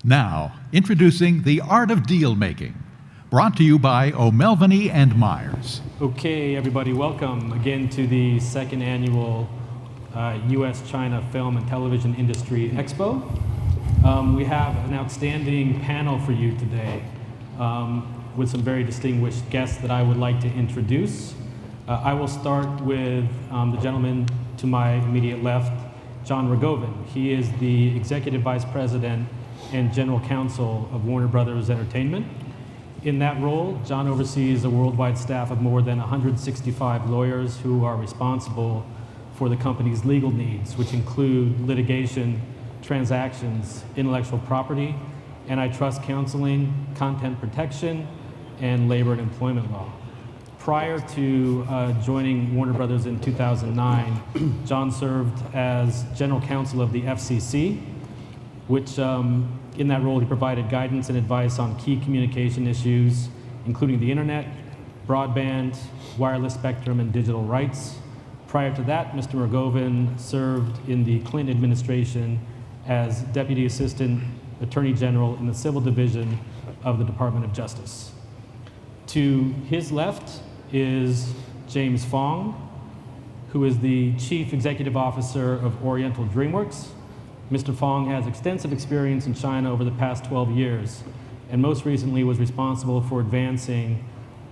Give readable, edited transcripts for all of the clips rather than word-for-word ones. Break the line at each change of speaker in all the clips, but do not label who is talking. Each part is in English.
Now, introducing The Art of Dealmaking, brought to you by O'Melveny and Myers.
Okay, everybody, welcome again to the second annual U.S.-China Film and Television Industry Expo. We have an outstanding panel for you today with some very distinguished guests that I would like to introduce. I will start with the gentleman to my immediate left, John Rogovin. He is the Executive Vice President and General Counsel of Warner Brothers Entertainment. In that role, John oversees a worldwide staff of more than 165 lawyers who are responsible for the company's legal needs, which include litigation, transactions, intellectual property, antitrust counseling, content protection, and labor and employment law. Prior to joining Warner Brothers in 2009, John served as General Counsel of the FCC, which in that role he provided guidance and advice on key communication issues, including the internet, broadband, wireless spectrum, and digital rights. Prior to that, Mr. Rogovin served in the Clinton administration as Deputy Assistant Attorney General in the Civil Division of the Department of Justice. To his left is James Fong, who is the Chief Executive Officer of Oriental DreamWorks. Mr. Fong has extensive experience in China over the past 12 years, and most recently was responsible for advancing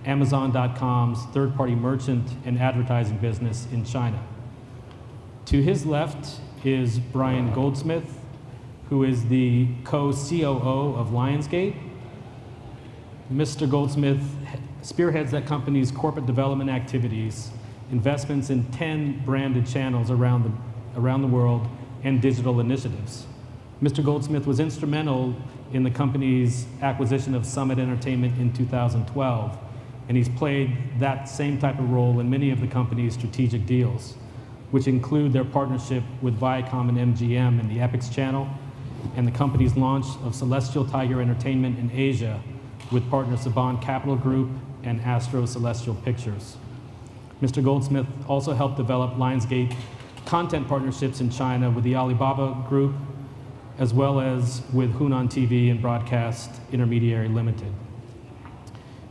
Amazon.com's third-party merchant and advertising business in China. To his left is Brian Goldsmith, who is the co-COO of Lionsgate. Mr. Goldsmith spearheads that company's corporate development activities, investments in 10 branded channels around the world, and digital initiatives. Mr. Goldsmith was instrumental in the company's acquisition of Summit Entertainment in 2012, and he's played that same type of role in many of the company's strategic deals, which include their partnership with Viacom and MGM in the Epix channel, and the company's launch of Celestial Tiger Entertainment in Asia with partner Saban Capital Group and Astro Celestial Pictures. Mr. Goldsmith also helped develop Lionsgate content partnerships in China with the Alibaba Group, as well as with Hunan TV and Broadcast Intermediary Limited.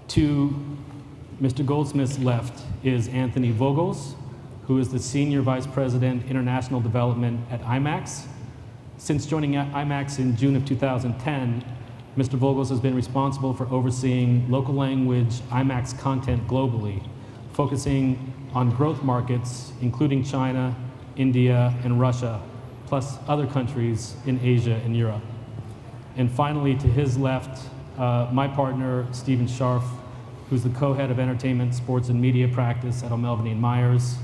To Mr. Goldsmith's left is Anthony Vogels, who is the Senior Vice President, International Development at IMAX. Since joining IMAX in June of 2010, Mr. Vogels has been responsible for overseeing local language IMAX content globally, focusing on growth markets, including China, India, and Russia, plus other countries in Asia and Europe. And finally, to his left, my partner, Stephen Scharf, who's the co-head of entertainment, sports, and media practice at O'Melveny and Myers.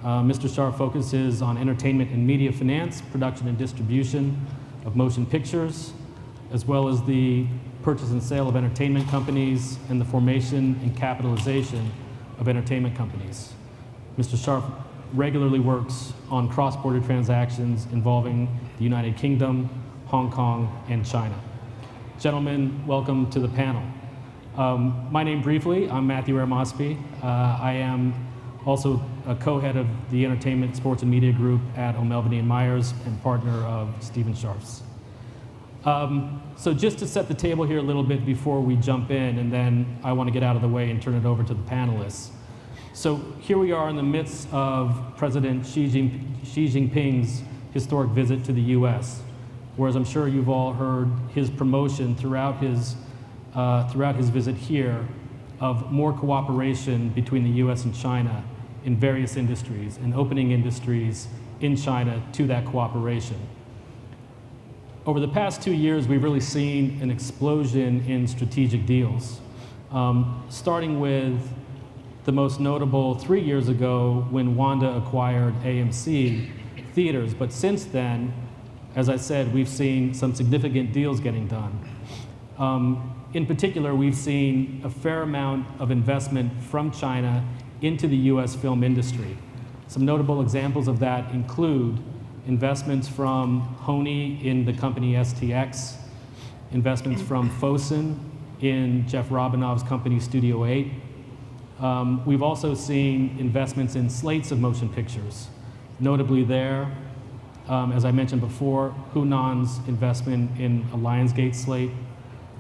Mr. Scharf focuses on entertainment and media finance, production and distribution of motion pictures, as well as the purchase and sale of entertainment companies and the formation and capitalization of entertainment companies. Mr. Scharf regularly works on cross-border transactions involving the United Kingdom, Hong Kong, and China. Gentlemen, welcome to the panel. My name briefly, I'm Matthew Aramosby. I am also a co-head of the Entertainment, Sports, and Media Group at O'Melveny and Myers and partner of Stephen Scharf's. So just to set the table here a little bit before we jump in, and then I want to get out of the way and turn it over to the panelists. So here we are in the midst of President Xi Jinping's historic visit to the U.S., whereas I'm sure you've all heard his promotion throughout his visit here of more cooperation between the U.S. and China in various industries and opening industries in China to that cooperation. Over the past 2 years, we've really seen an explosion in strategic deals, starting with the most notable 3 years ago when Wanda acquired AMC Theaters. But since then, as I said, we've seen some significant deals getting done. In particular, we've seen a fair amount of investment from China into the US film industry. Some notable examples of that include investments from Honey in the company STX, investments from Fosun in Jeff Robinov's company Studio 8. We've also seen investments in slates of motion pictures. Notably there, As I mentioned before, Hunan's investment in a Lionsgate slate.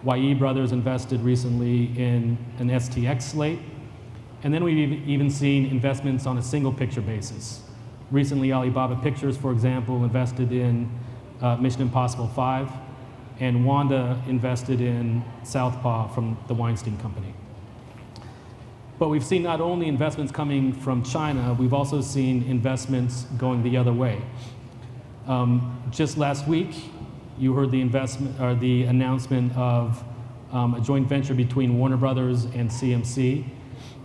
YE Brothers invested recently in an STX slate. And then we've even seen investments on a single picture basis. Recently, Alibaba Pictures, for example, invested in Mission Impossible 5, and Wanda invested in Southpaw from the Weinstein Company. But we've seen not only investments coming from China, we've also seen investments going the other way. Just last week, you heard the announcement of a joint venture between Warner Brothers and CMC,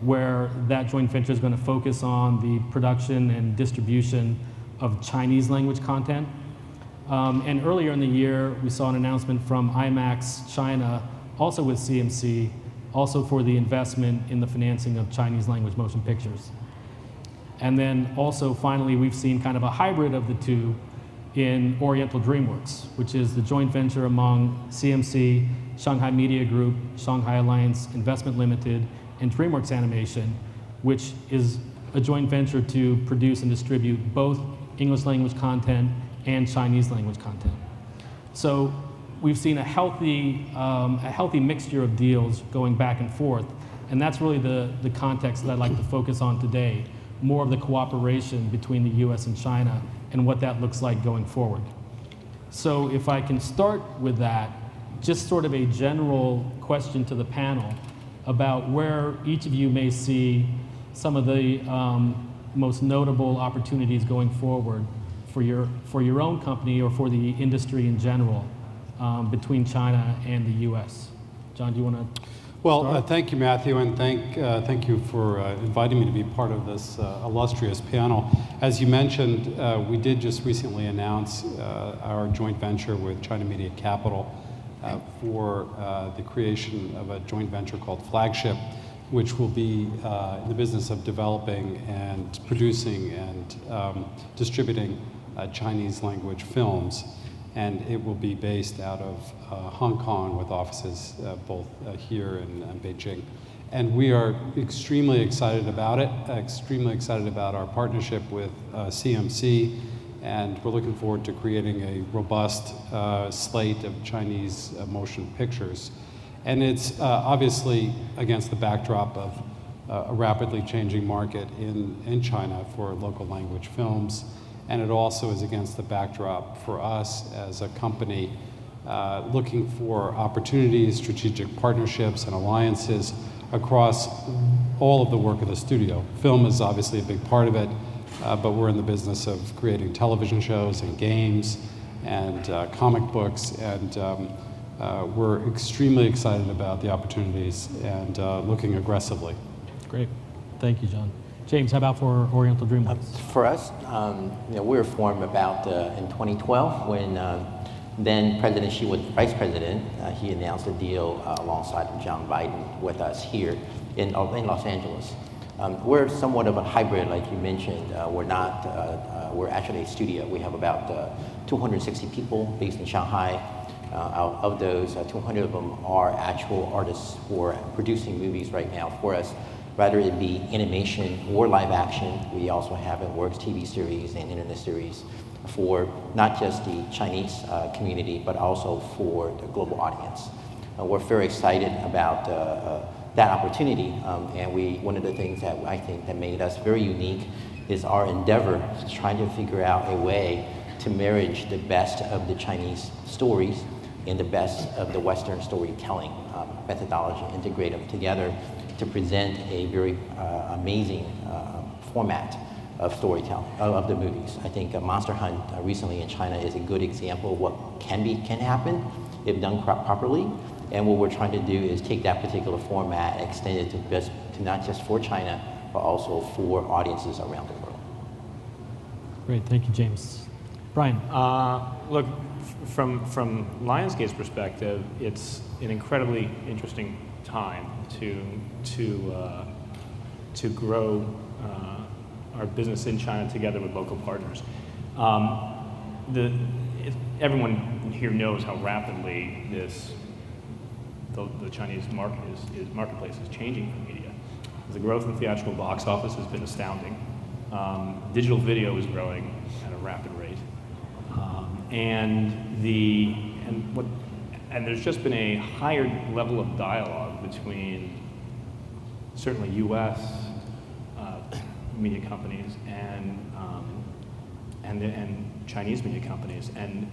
where that joint venture is going to focus on the production and distribution of Chinese language content. And earlier in the year, we saw an announcement from IMAX China, also with CMC, also for the investment in the financing of Chinese language motion pictures. And then also, finally, we've seen kind of a hybrid of the two in Oriental DreamWorks, which is the joint venture among CMC, Shanghai Media Group, Shanghai Alliance Investment Limited, and DreamWorks Animation, which is a joint venture to produce and distribute both English language content and Chinese language content. So we've seen a healthy mixture of deals going back and forth, and that's really the context that I'd like to focus on today, more of the cooperation between the US and China and what that looks like going forward. So if I can start with that, just sort of a general question to the panel about where each of you may see some of the most notable opportunities going forward for your own company or for the industry in general between China and the US. John, do you want to
Well, thank you, Matthew, and thank you for inviting me to be part of this illustrious panel. As you mentioned, we did just recently announce our joint venture with China Media Capital for the creation of a joint venture called Flagship, which will be in the business of developing and producing and distributing Chinese language films. And it will be based out of Hong Kong with offices both here and Beijing. And we are extremely excited about it, extremely excited about our partnership with CMC, and we're looking forward to creating a robust slate of Chinese motion pictures. And it's obviously against the backdrop of a rapidly changing market in China for local language films. And it also is against the backdrop for us as a company looking for opportunities, strategic partnerships, and alliances across all of the work of the studio. Film is obviously a big part of it, but we're in the business of creating television shows and games and comic books, and we're extremely excited about the opportunities and looking aggressively.
Great. Thank you, John. James, how about for Oriental DreamWorks?
For us, we were formed about in 2012 when then President Xi was vice president. He announced a deal alongside John Biden with us here in Los Angeles. We're somewhat of a hybrid, like you mentioned. We're actually a studio. We have about 260 people based in Shanghai. Out of those, 200 of them are actual artists who are producing movies right now for us. Whether it be animation or live action, we also have at works TV series and internet series for not just the Chinese community, but also for the global audience. We're very excited about that opportunity, and one of the things that I think that made us very unique is our endeavor to trying to figure out a way to marriage the best of the Chinese stories and the best of the Western storytelling methodology, integrate them together to present a very amazing format of storytelling, of the movies. I think Monster Hunt recently in China is a good example of what can happen if done properly. And what we're trying to do is take that particular format, extend it to not just for China, but also for audiences around the world.
Great, thank you, James. Brian.
Look, from Lionsgate's perspective, it's an incredibly interesting time to grow our business in China together with local partners. Everyone here knows how rapidly the Chinese marketplace is changing for media. The growth in the theatrical box office has been astounding. Digital video is growing at a rapid rate. And there's just been a higher level of dialogue between certainly U.S. Media companies and Chinese media companies, and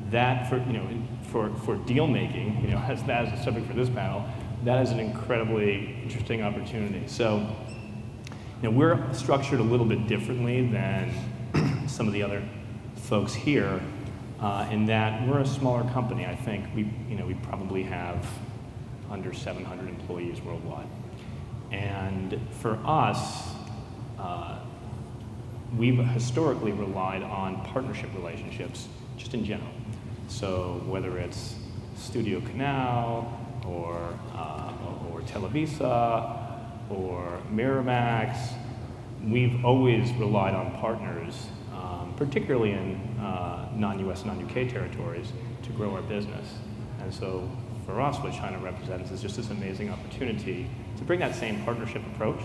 that for deal making, as that is the subject for this panel, that is an incredibly interesting opportunity. So, we're structured a little bit differently than some of the other folks here, in that we're a smaller company. I think we probably have under 700 employees worldwide, and for us, we've historically relied on partnership relationships, just in general. So whether it's Studio Canal or Televisa or Miramax, we've always relied on partners, particularly in non-US, non-UK territories, to grow our business. And so for us, what China represents is just this amazing opportunity to bring that same partnership approach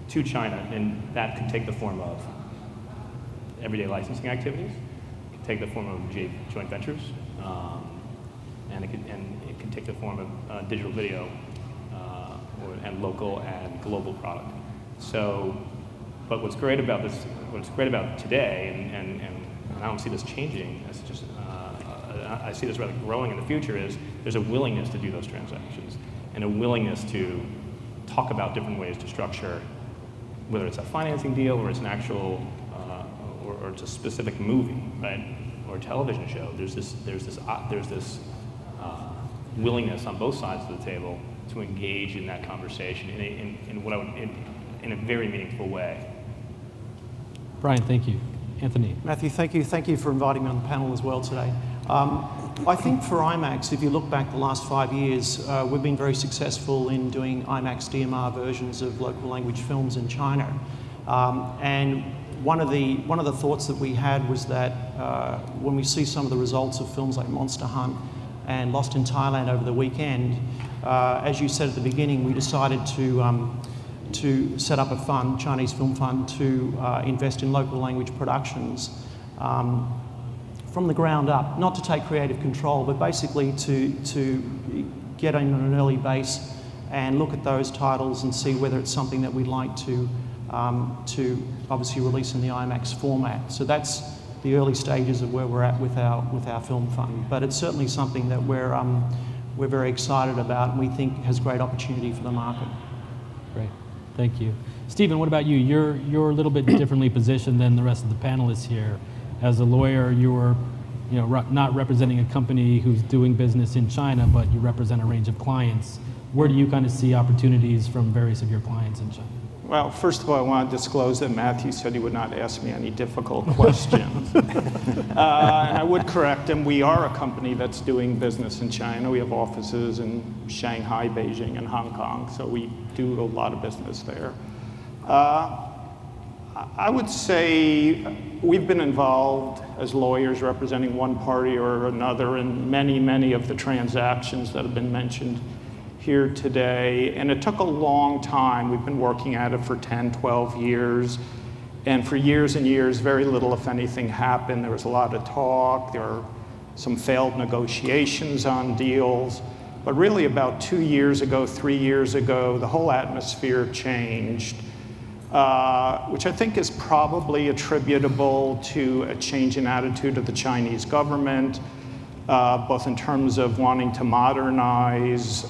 to China, and that could take the form of everyday licensing activities, it could take the form of joint ventures, and it can take the form of digital video and local and global product. So, but what's great about today, and I don't see this changing, it's just, I see this rather growing in the future, is there's a willingness to do those transactions and a willingness to talk about different ways to structure, whether it's a financing deal or it's an actual, or it's a specific movie, right, or a television show. There's this willingness on both sides of the table to engage in that conversation in a very meaningful way.
Brian, thank you. Anthony.
Matthew, thank you. Thank you for inviting me on the panel as well today. I think for IMAX, if you look back the last 5 years, we've been very successful in doing IMAX DMR versions of local language films in China. And one of the thoughts that we had was that when we see some of the results of films like Monster Hunt and Lost in Thailand over the weekend, as you said at the beginning, we decided to set up a fund, Chinese Film Fund, to invest in local language productions from the ground up, not to take creative control, but basically to get in on an early base and look at those titles and see whether it's something that we'd like to obviously release in the IMAX format. So that's the early stages of where we're at with our film fund. But it's certainly something that we're very excited about and we think has great opportunity for the market.
Great, thank you. Stephen, what about you? You're a little bit differently positioned than the rest of the panelists here. As a lawyer, you're not representing a company who's doing business in China, but you represent a range of clients. Where do you kind of see opportunities from various of your clients in China?
Well, first of all, I want to disclose that Matthew said he would not ask me any difficult questions. And I would correct him. We are a company that's doing business in China. We have offices in Shanghai, Beijing, and Hong Kong, so we do a lot of business there. I would say we've been involved as lawyers representing one party or another in many, many of the transactions that have been mentioned here today, and it took a long time. We've been working at it for 10, 12 years, and for years and years, very little, if anything, happened. There was a lot of talk. There were some failed negotiations on deals, but really about 2 years ago, 3 years ago, the whole atmosphere changed, which I think is probably attributable to a change in attitude of the Chinese government, both in terms of wanting to modernize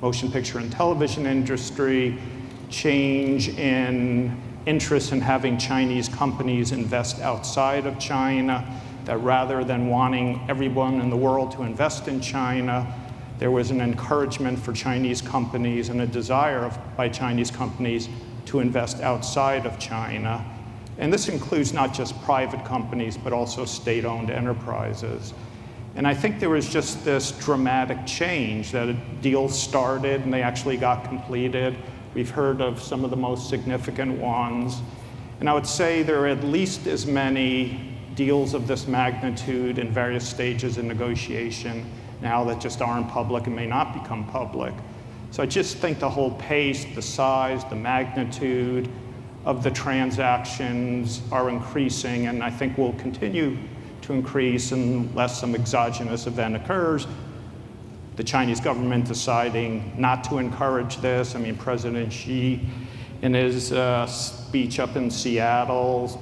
motion picture and television industry, change in interest in having Chinese companies invest outside of China, that rather than wanting everyone in the world to invest in China, there was an encouragement for Chinese companies and a desire by Chinese companies to invest outside of China. And this includes not just private companies, but also state-owned enterprises. And I think there was just this dramatic change that deals started and they actually got completed. We've heard of some of the most significant ones. And I would say there are at least as many deals of this magnitude in various stages of negotiation now that just aren't public and may not become public. So I just think the whole pace, the size, the magnitude, of the transactions are increasing, and I think will continue to increase unless some exogenous event occurs. The Chinese government deciding not to encourage this. I mean, President Xi, in his speech up in Seattle,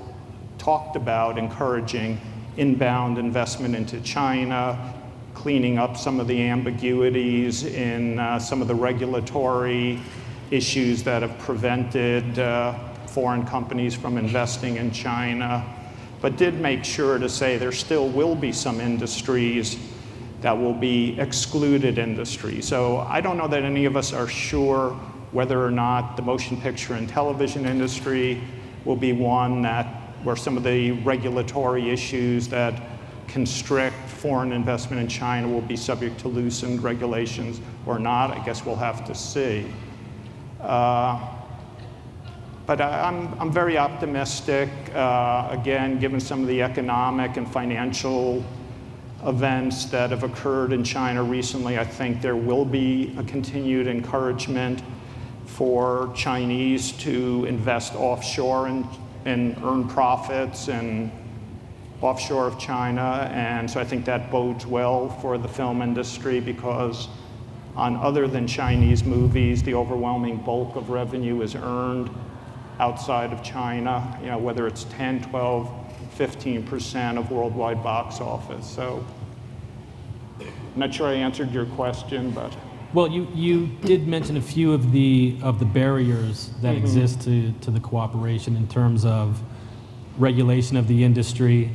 talked about encouraging inbound investment into China, cleaning up some of the ambiguities in some of the regulatory issues that have prevented foreign companies from investing in China, but did make sure to say there still will be some industries that will be excluded industries. So I don't know that any of us are sure whether or not the motion picture and television industry will be one where some of the regulatory issues that constrict foreign investment in China will be subject to loosened regulations or not. I guess we'll have to see. But I'm very optimistic, again, given some of the economic and financial events that have occurred in China recently. I think there will be a continued encouragement for Chinese to invest offshore and earn profits and offshore of China. And so I think that bodes well for the film industry, because on other than Chinese movies, the overwhelming bulk of revenue is earned outside of China, whether it's 10, 12, 15% of worldwide box office. So I'm not sure I answered your question, but.
Well, you did mention a few of the barriers that exist to the cooperation in terms of regulation of the industry.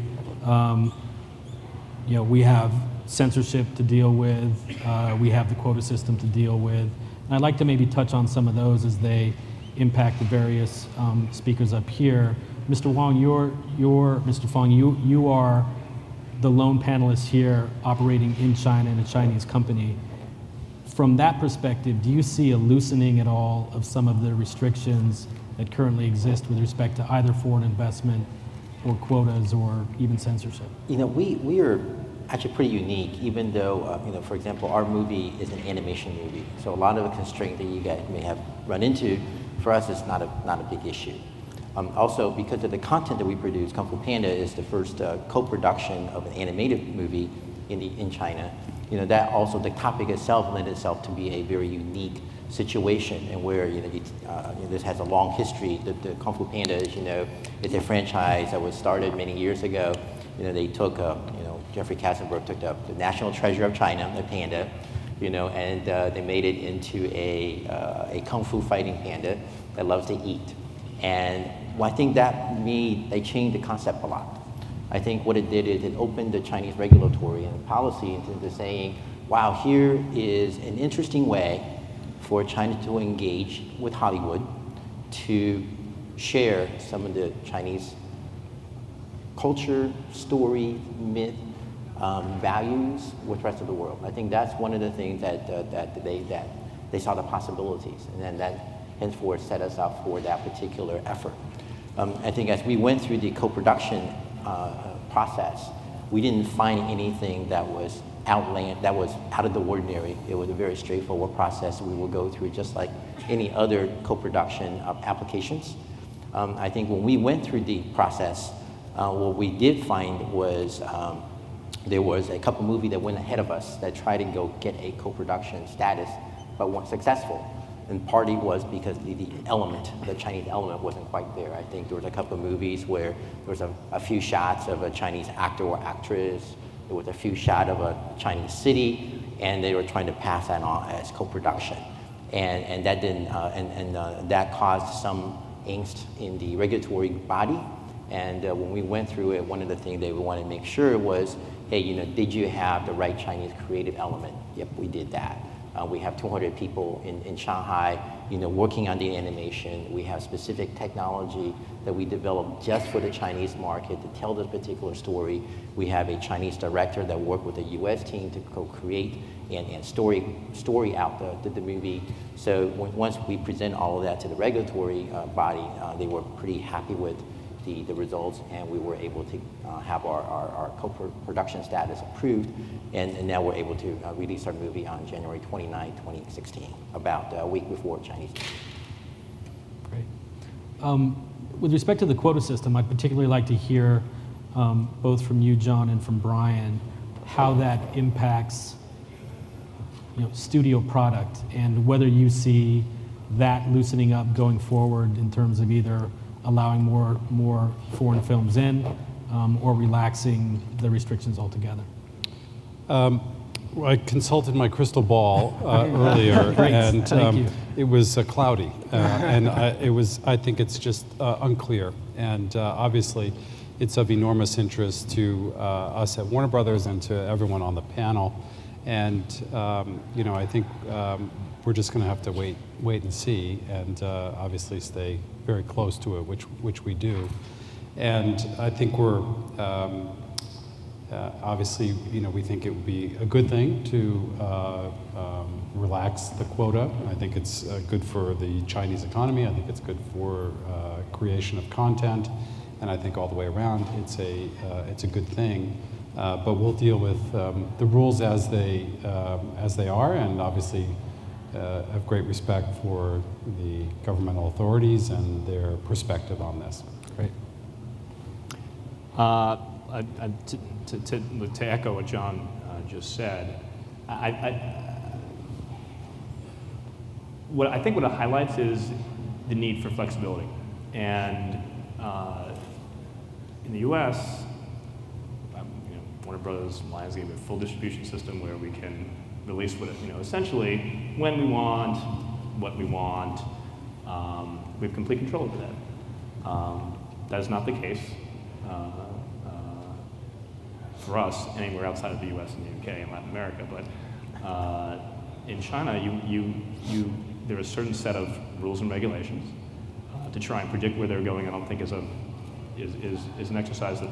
We have censorship to deal with. We have the quota system to deal with. And I'd like to maybe touch on some of those as they impact the various speakers up here. Mr. Wang, Mr. Fong, you are the lone panelist here operating in China in a Chinese company. From that perspective, do you see a loosening at all of some of the restrictions that currently exist with respect to either foreign investment or quotas or even censorship?
We are actually pretty unique, even though, for example, our movie is an animation movie. So a lot of the constraints that you guys may have run into, for us, it's not a big issue. Also, because of the content that we produce, Kung Fu Panda is the first co-production of an animated movie in China. That also, the topic itself lent itself to be a very unique situation, and where this has a long history. The Kung Fu Panda, as you know, is a franchise that was started many years ago. They took, Jeffrey Katzenberg took the national treasure of China, the panda, and they made it into a kung fu fighting panda that loves to eat. And I think they changed the concept a lot. I think what it did is it opened the Chinese regulatory and policy into saying, wow, here is an interesting way for China to engage with Hollywood to share some of the Chinese culture, story, myth, values with the rest of the world. I think that's one of the things that they saw the possibilities, and then that henceforth set us up for that particular effort. I think as we went through the co-production process, we didn't find anything that was out of the ordinary. It was a very straightforward process we will go through, just like any other co-production applications. I think when we went through the process, what we did find was there was a couple movies that went ahead of us that tried to go get a co-production status, but weren't successful. And partly was because the Chinese element wasn't quite there. I think there was a couple of movies where there was a few shots of a Chinese actor or actress. There was a few shots of a Chinese city, and they were trying to pass that on as co-production. And that didn't, that caused some angst in the regulatory body. And when we went through it, one of the things they wanted to make sure was, hey, did you have the right Chinese creative element? Yep, we did that. We have 200 people in Shanghai, working on the animation. We have specific technology that we developed just for the Chinese market to tell this particular story. We have a Chinese director that worked with the U.S. team to co-create and story out the movie. So once we present all of that to the regulatory body, they were pretty happy with the results, and we were able to have our co-production status approved, and now we're able to release our movie on January 29, 2016, about a week before Chinese New Year.
Great. with respect to the quota system, I'd particularly like to hear both from you, John, and from Brian, how that impacts studio product and whether you see that loosening up going forward in terms of either allowing more foreign films in or relaxing the restrictions altogether.
I consulted my crystal ball earlier, and it was cloudy, and I think it's just unclear. And obviously, it's of enormous interest to us at Warner Brothers and to everyone on the panel. And I think we're just going to have to wait and see, and obviously stay very close to it, which we do. And I think we're obviously, we think it would be a good thing to relax the quota. I think it's good for the Chinese economy. I think it's good for creation of content, and I think all the way around, it's a good thing. But we'll deal with the rules as they are, and obviously have great respect for the governmental authorities and their perspective on this.
Great.
To echo what John just said, what I think what it highlights is the need for flexibility. And in the U.S., Warner Brothers and Lionsgate have a full distribution system where we can release essentially when we want, what we want. We have complete control over that. That is not the case for us anywhere outside of the U.S. and the U.K. and Latin America. But in China, there are a certain set of rules and regulations. To try and predict where they're going, I don't think is an exercise that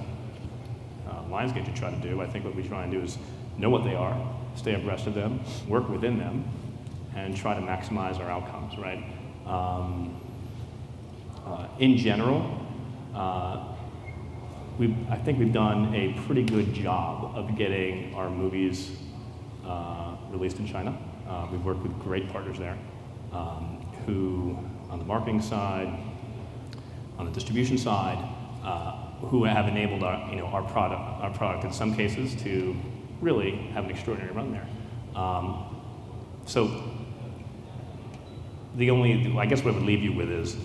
Lionsgate should try to do. I think what we try and do is know what they are, stay abreast of them, work within them, and try to maximize our outcomes, right? In general, I think we've done a pretty good job of getting our movies released in China. We've worked with great partners there who, on the marketing side, on the distribution side, who have enabled our product in some cases to really have an extraordinary run there. So I guess what I would leave you with is,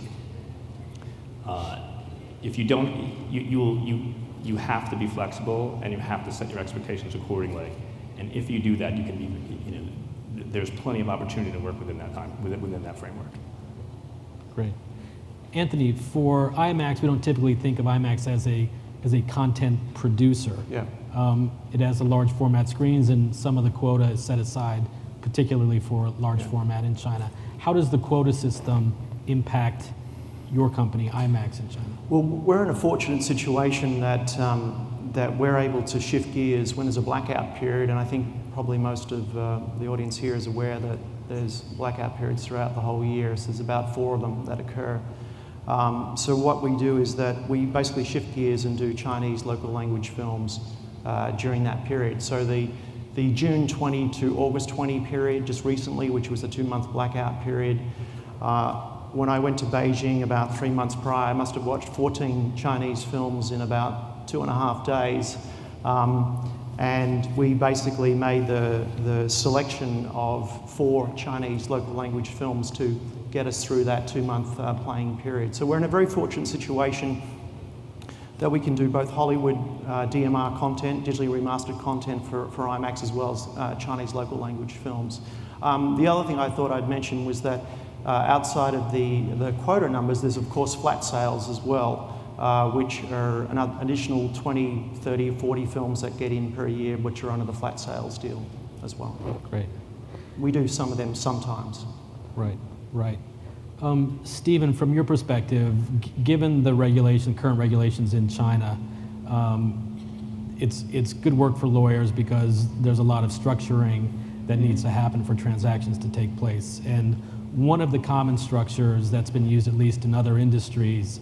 if you don't, you have to be flexible and you have to set your expectations accordingly. And if you do that, you can be, there's plenty of opportunity to work within that within that framework.
Great. Anthony, for IMAX, we don't typically think of IMAX as a content producer.
Yeah.
It has a large format screens, and some of the quota is set aside, particularly for large format in China. How does the quota system impact your company, IMAX, in China?
Well, we're in a fortunate situation that that we're able to shift gears when there's a blackout period, and I think probably most of the audience here is aware that there's blackout periods throughout the whole year. So there's about 4 of them that occur. So what we do is that we basically shift gears and do Chinese local language films during that period. So the June 20 to August 20 period, just recently, which was a 2-month blackout period, when I went to Beijing about 3 months prior, I must have watched 14 Chinese films in about 2.5 days. And we basically made the selection of 4 Chinese local language films to get us through that 2-month playing period. So we're in a very fortunate situation that we can do both Hollywood DMR content, digitally remastered content for IMAX, as well as Chinese local language films. The other thing I thought I'd mention was that outside of the quota numbers, there's of course flat sales as well, which are an additional 20, 30, 40 films that get in per year, which are under the flat sales deal as well.
Great.
We do some of them sometimes.
Right, right. Stephen, from your perspective, given the current regulations in China, it's good work for lawyers because there's a lot of structuring that needs to happen for transactions to take place. And one of the common structures that's been used, at least in other industries,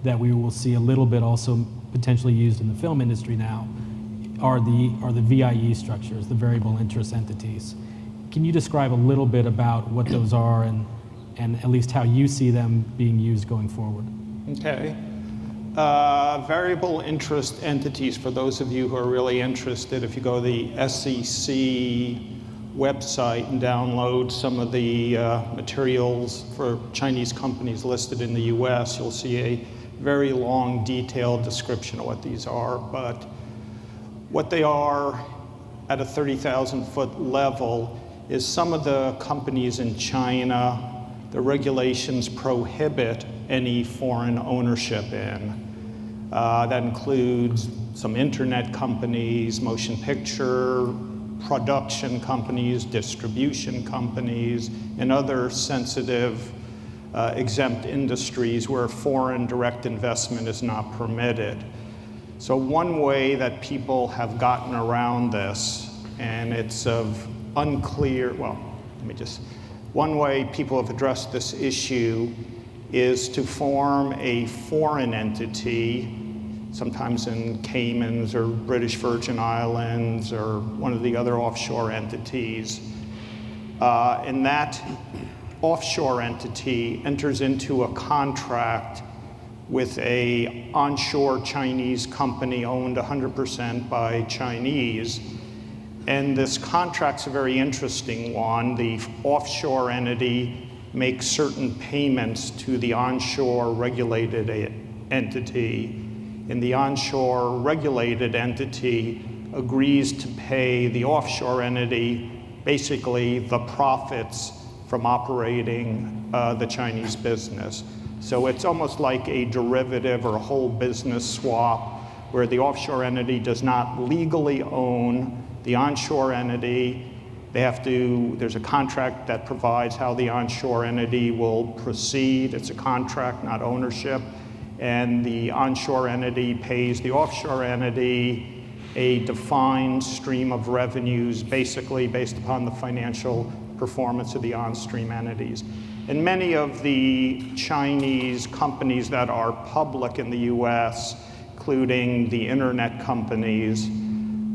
that we will see a little bit also potentially used in the film industry now, are the VIE structures, the variable interest entities. Can you describe a little bit about what those are and at least how you see them being used going forward?
Okay. Variable interest entities, for those of you who are really interested, if you go to the SEC website and download some of the materials for Chinese companies listed in the US, you'll see a very long, detailed description of what these are. But what they are at a 30,000-foot level is some of the companies in China, the regulations prohibit any foreign ownership in. That includes some internet companies, motion picture production companies, distribution companies, and other sensitive exempt industries where foreign direct investment is not permitted. So one way that people have gotten around this, and it's of unclear, one way people have addressed this issue is to form a foreign entity, sometimes in Caymans or British Virgin Islands or one of the other offshore entities. And that offshore entity enters into a contract with a onshore Chinese company owned 100% by Chinese. And this contract's a very interesting one. The offshore entity makes certain payments to the onshore regulated entity, and the onshore regulated entity agrees to pay the offshore entity basically the profits from operating the Chinese business. So it's almost like a derivative or a whole business swap where the offshore entity does not legally own the onshore entity. There's a contract that provides how the onshore entity will proceed. It's a contract, not ownership. And the onshore entity pays the offshore entity a defined stream of revenues, basically based upon the financial performance of the on-stream entities. And many of the Chinese companies that are public in the US, including the internet companies,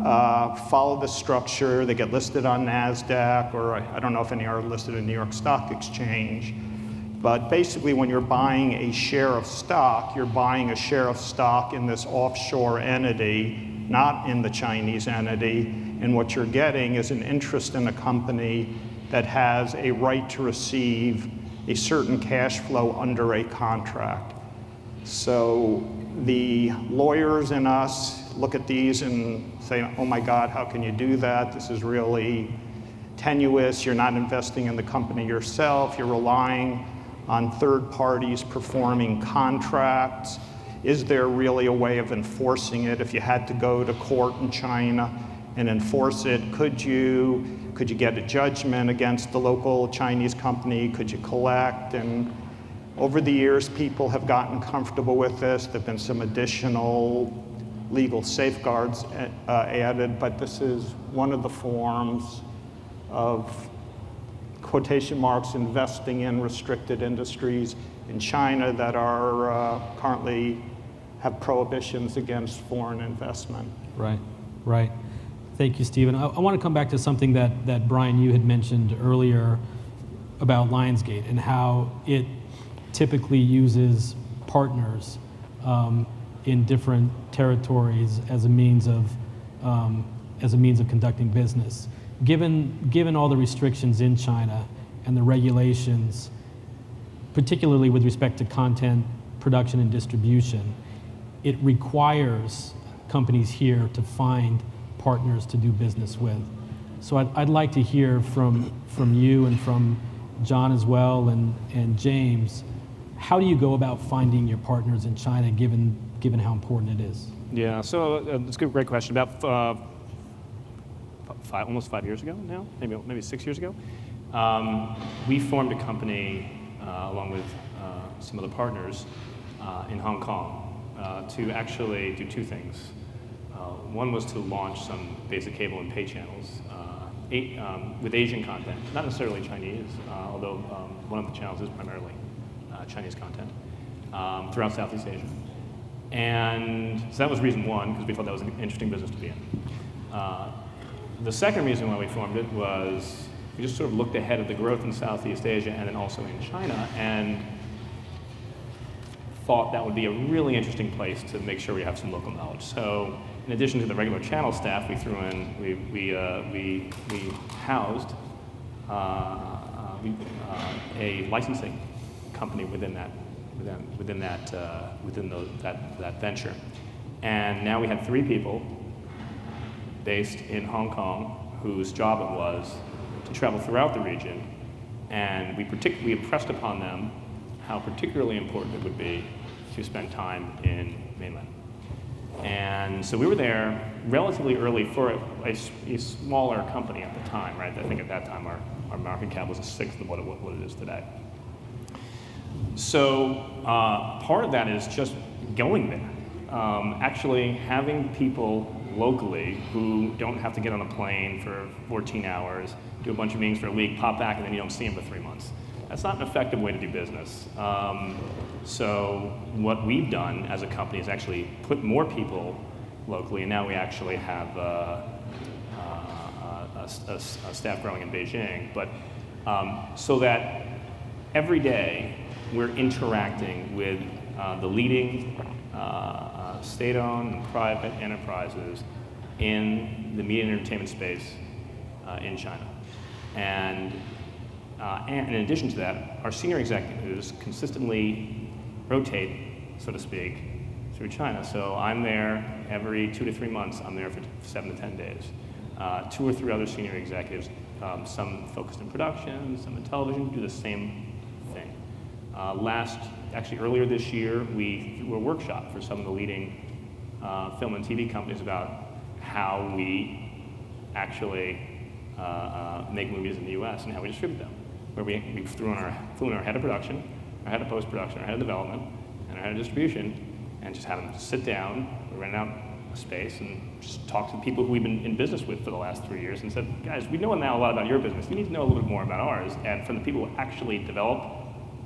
follow the structure. They get listed on NASDAQ, or I don't know if any are listed in New York Stock Exchange. But basically, when you're buying a share of stock, you're buying a share of stock in this offshore entity, not in the Chinese entity. And what you're getting is an interest in a company that has a right to receive a certain cash flow under a contract. So the lawyers in us look at these and say, oh my God, how can you do that? This is really tenuous. You're not investing in the company yourself. You're relying on third parties performing contracts. Is there really a way of enforcing it? If you had to go to court in China and enforce it, could you get a judgment against the local Chinese company? Could you collect? And over the years, people have gotten comfortable with this. There have been some additional legal safeguards added, but this is one of the forms of quotation marks investing in restricted industries in China that are currently have prohibitions against foreign investment.
Right, right. Thank you, Stephen. I want to come back to something that Brian, you had mentioned earlier about Lionsgate and how it typically uses partners in different territories as a means of conducting business. Given all the restrictions in China and the regulations, particularly with respect to content production and distribution, it requires companies here to find partners to do business with. So I'd like to hear from you and from John as well and James. How do you go about finding your partners in China, given how important it is?
Yeah, so it's a great question. About almost 5 years ago now, maybe 6 years ago, we formed a company along with some other partners in Hong Kong to actually do two things. One was to launch some basic cable and pay channels with Asian content, not necessarily Chinese, although one of the channels is primarily Chinese content throughout Southeast Asia. And so that was reason one, because we thought that was an interesting business to be in. The second reason why we formed it was we just sort of looked ahead at the growth in Southeast Asia and then also in China, and thought that would be a really interesting place to make sure we have some local knowledge. So in addition to the regular channel staff, we threw in, we housed a licensing company within that venture. And now we had 3 people based in Hong Kong whose job it was to travel throughout the region, and we impressed upon them how particularly important it would be to spend time in mainland. And so we were there relatively early for a smaller company at the time, right? I think at that time our market cap was a sixth of what it is today. So part of that is just going there. Actually having people locally who don't have to get on a plane for 14 hours, do a bunch of meetings for a week, pop back, and then you don't see them for 3 months. That's not an effective way to do business. So what we've done as a company is actually put more people locally, and now we actually have a staff growing in Beijing. But so that every day we're interacting with the leading state-owned and private enterprises in the media and entertainment space in China. And in addition to that, our senior executives consistently rotate, so to speak, through China. So I'm there every 2 to 3 months. I'm there for 7 to 10 days. 2 or 3 other senior executives, some focused in production, some in television, do the same thing. Actually earlier this year, we threw a workshop for some of the leading film and TV companies about how we actually make movies in the US and how we distribute them. Where we flew in our head of production, our head of post-production, our head of development, and our head of distribution, and just had them sit down, we rented out a space, and just talked to people who we've been in business with for the last 3 years and said, guys, we know now a lot about your business. You need to know a little bit more about ours, and from the people who actually develop,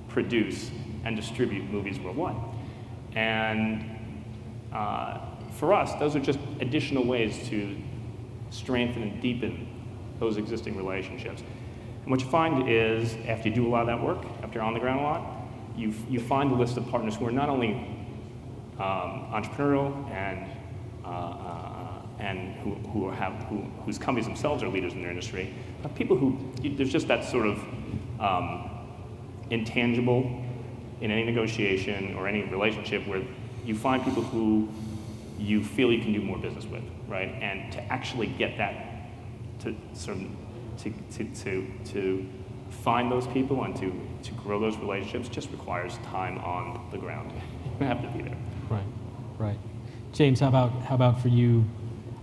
produce, and distribute movies worldwide. And for us, those are just additional ways to strengthen and deepen those existing relationships. And what you find is, after you do a lot of that work, after you're on the ground a lot, you find a list of partners who are not only entrepreneurial and whose companies themselves are leaders in their industry, but people who, there's just that sort of intangible in any negotiation or any relationship where you find people who you feel you can do more business with, right? And to actually get that, to sort of, to find those people and to grow those relationships just requires time on the ground. You have to be there.
Right. James, how about for you?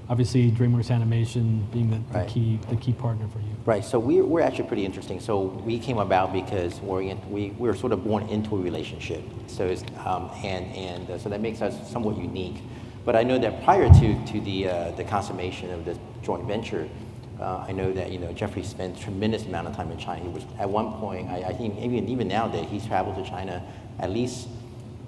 Obviously, DreamWorks Animation being the key partner for you.
Right. So we're actually pretty interesting. So we came about because we were sort of born into a relationship. So it's, so that makes us somewhat unique. But I know that prior to the consummation of this joint venture, I know that Jeffrey spent a tremendous amount of time in China. He was at one point, I think even nowadays, he's traveled to China at least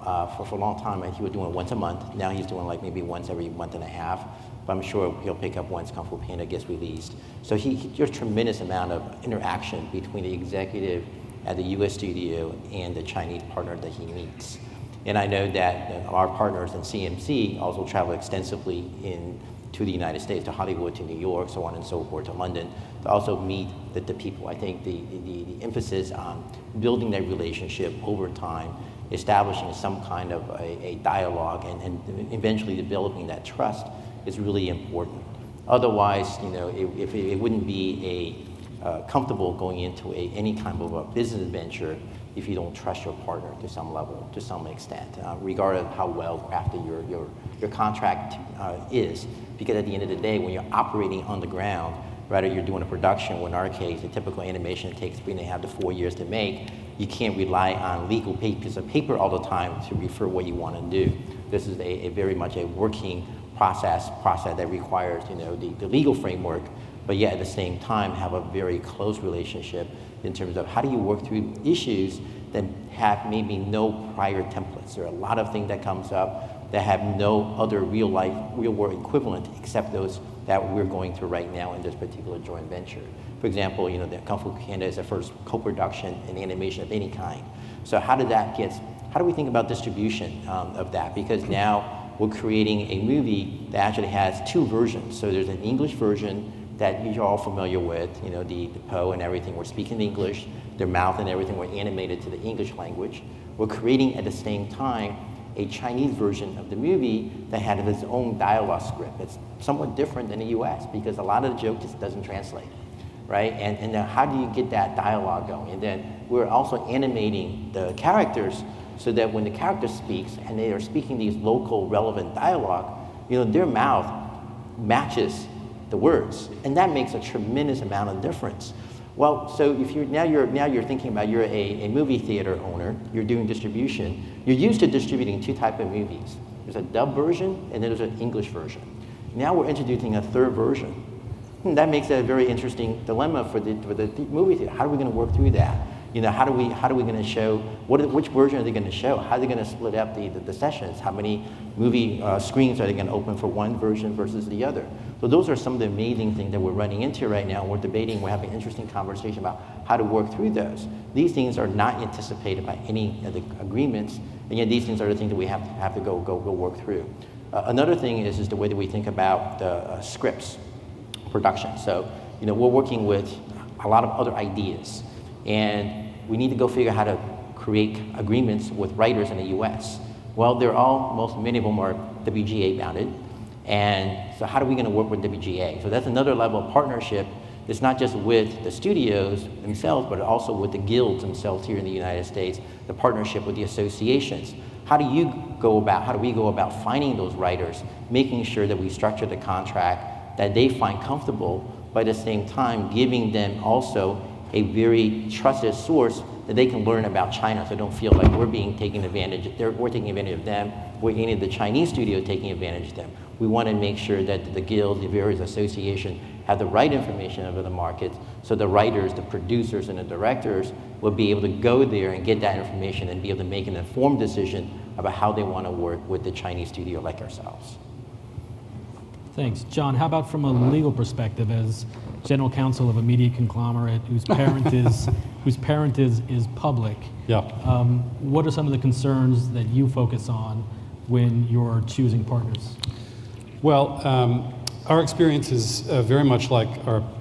for a long time. He was doing it once a month. Now he's doing like maybe once every month and a half. But I'm sure he'll pick up once Kung Fu Panda gets released. So there's a tremendous amount of interaction between the executive at the U.S. studio and the Chinese partner that he meets. And I know that our partners in CMC also travel extensively to the United States, to Hollywood, to New York, so on and so forth, to London, to also meet the people. I think the emphasis on building that relationship over time, establishing some kind of a dialogue, and eventually developing that trust is really important. Otherwise, if it wouldn't be comfortable going into any kind of a business venture if you don't trust your partner to some level, to some extent, regardless of how well crafted your contract is. Because at the end of the day, when you're operating on the ground, rather you're doing a production, in our case, a typical animation takes 3.5 to 4 years to make, you can't rely on legal piece of paper all the time to refer what you want to do. This is a very much a working process that requires the legal framework, but yet at the same time have a very close relationship in terms of how do you work through issues that have maybe no prior templates. There are a lot of things that comes up that have no other real world equivalent except those that we're going through right now in this particular joint venture. For example, the Kung Fu Panda is the first co-production in animation of any kind. So how how do we think about distribution of that? Because now we're creating a movie that actually has two versions. So there's an English version that you're all familiar with, you know, the Poe and everything. We're speaking English, their mouth and everything were animated to the English language. We're creating at the same time a Chinese version of the movie that had its own dialogue script. It's somewhat different than the US because a lot of the joke just doesn't translate, right? And then how do you get that dialogue going? And then we're also animating the characters so that when the character speaks and they are speaking these local relevant dialogue, you know, their mouth matches the words. And that makes a tremendous amount of difference. Well, so if you're thinking about you're a movie theater owner, you're doing distribution, you're used to distributing two types of movies. There's a dub version and then there's an English version. Now we're introducing a third version. That makes a very interesting dilemma for the movie theater. How are we going to work through that? You know, how are we going to show, which version are they going to show? How are they going to split up the sessions? How many movie screens are they going to open for one version versus the other? So those are some of the amazing things that we're running into right now. We're debating, we're having an interesting conversation about how to work through those. These things are not anticipated by any of the agreements, and yet these things are the things that we have to go work through. Another thing is the way that we think about the scripts production. So, you know, we're working with a lot of other ideas, and we need to go figure out how to create agreements with writers in the US. Well, many of them are WGA bounded, and so how are we going to work with WGA? So that's another level of partnership. It's not just with the studios themselves, but also with the guilds themselves here in the United States, the partnership with the associations. How do we go about finding those writers, making sure that we structure the contract that they find comfortable, but at the same time giving them also a very trusted source that they can learn about China, so they don't feel like we're taking advantage of them, we're any of the Chinese studio taking advantage of them. We want to make sure that the guild, the various associations have the right information over the market, so the writers, the producers, and the directors will be able to go there and get that information and be able to make an informed decision about how they want to work with the Chinese studio like ourselves.
Thanks. John, how about from a legal perspective as general counsel of a media conglomerate whose parent is public?
Yeah.
What are some of the concerns that you focus on when you're choosing partners?
Well, our experience is very much like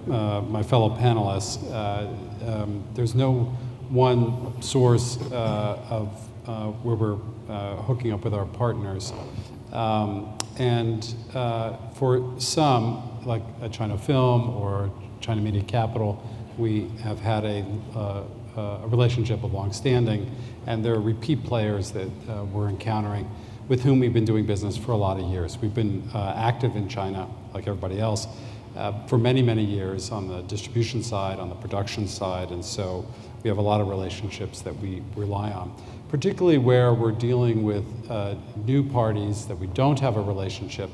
my fellow panelists. There's no one source of where we're hooking up with our partners. For some, like a China Film or China Media Capital, we have had a relationship of long-standing, and there are repeat players that we're encountering with whom we've been doing business for a lot of years. We've been active in China, like everybody else, for many, many years on the distribution side, on the production side, and so we have a lot of relationships that we rely on, particularly where we're dealing with new parties that we don't have a relationship.